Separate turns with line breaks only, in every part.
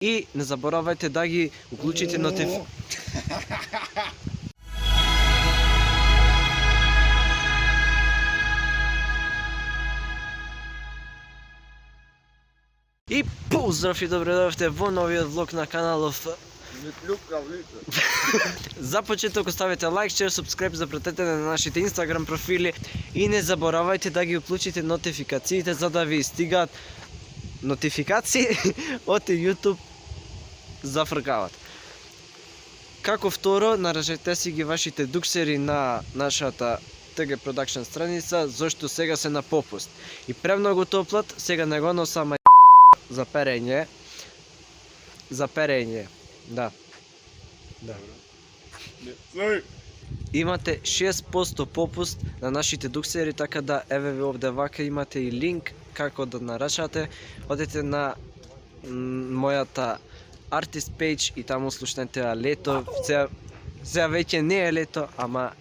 И не заборавајте да ги уклучите И поздрав и добре дојдовте во новиот влог на каналов. За почеток оставете лайк, шер, субскрайб, запратете на нашите инстаграм профили и не заборавајте да ги уклучите нотификациите за да ви стигаат нотификации од YouTube за фркават. Како второ, наражете си ги вашите дуксери на нашата TG Production страница, зашто сега се на попуст. И премногу топлат, сега не го носам за перење. Да. Имате 6% попуст на нашите дуксери, така да еве ви овде вака имате и линк како да нарачате. Одете на мојата артист пейдж и таму слушнете лето. Сега веќе не е лето, ама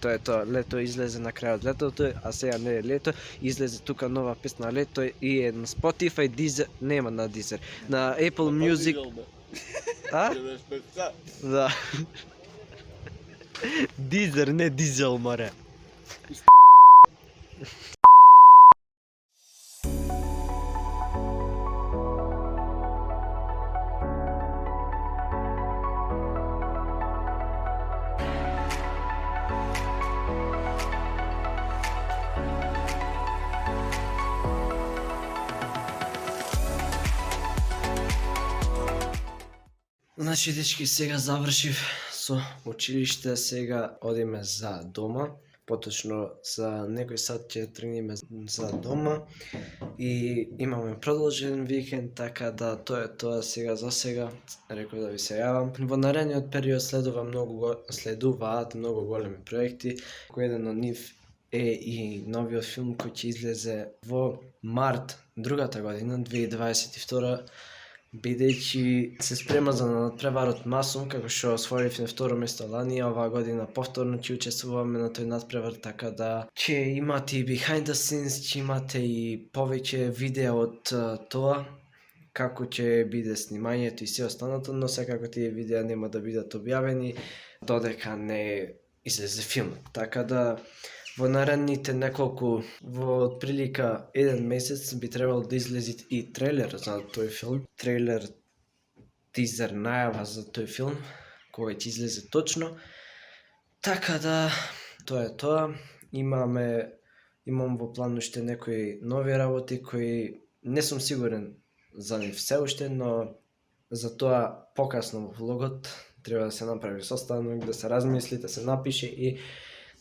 тоа е тоа. Лето излезе на крајот летото, а сега не е лето. Излезе тука нова песна лето и е на Spotify, Deezer, нема на Deezer, на Apple Music. Да. Deezer, не Дизел, море. Значи, дечки, сега завршив со училиште, сега одиме за дома. Поточно за некој сат ќе тргнеме за дома и имаме продолжен викенд, така да тоа е тоа сега за сега. Реков да ви се јавам. Во наредниот период следуваат многу големи проекти. Еден од нив е и новиот филм кој ќе излезе во март другата година, 2022, бидејќи се спрема за надпреварот Масум, како што освоив на второ место лани, оваа година повторно ќе учествуваме на тој надпревар, така да ќе имате и behind the scenes, ќе имате и повеќе видеа од тоа, како ќе биде снимањето и се останато, но секако тие видеа нема да бидат објавени додека не излезе филмот. Така да во наредните неколку, во отприлика еден месец би требало да излезе и трейлер за тој филм. Трейлер, тизер, најава за тој филм, кога ќе излезе точно. Така да, тоа е тоа. Имам во план уште некои нови работи кои не сум сигурен за нив се уште, но за тоа покасно во влогот треба да се направи состанок, да се размисли, да се напише и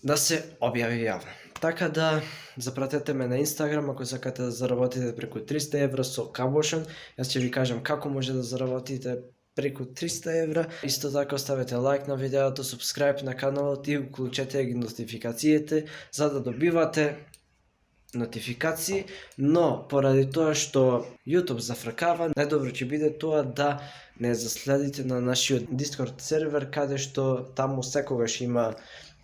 да се објави јавно. Така да запратете ме на Инстаграм ако сакате да заработите преку 300 евра со Кабошен. Јас ќе ви кажам како може да заработите преку 300 евра. Исто така оставете лайк на видеото, субскрайб на каналот и уклучете ги нотификациите за да добивате нотификации, но поради тоа што YouTube зафркава, најдобро ќе биде тоа да не заследите на нашиот Discord сервер, каде што таму секогаш има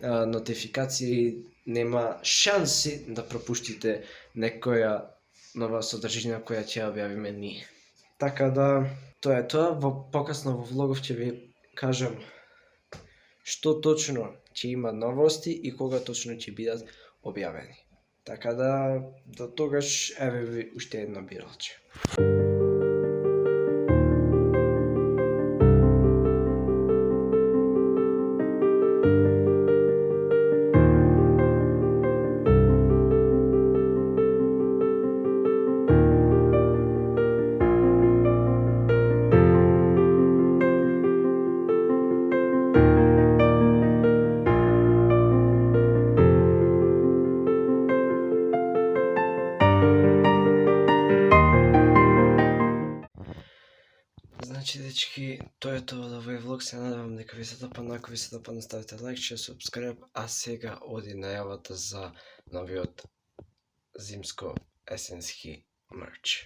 нотификации, нема шанси да пропуштите некоја нова содржина која ќе објавиме ние. Така да, тоа е тоа. Покасно во влогов ќе ви кажам што точно ќе има новости и кога точно ќе бидат објавени. Така да, до тогаш, еве ви уште едно биралче. Значи, дечки, тоа е тоа од овој влог. Се надевам дека ви се допадна. Ако ви се допадна, ставите лайк, шер, субскрайб. А сега оди најавата за новиот зимско-есенски мерч.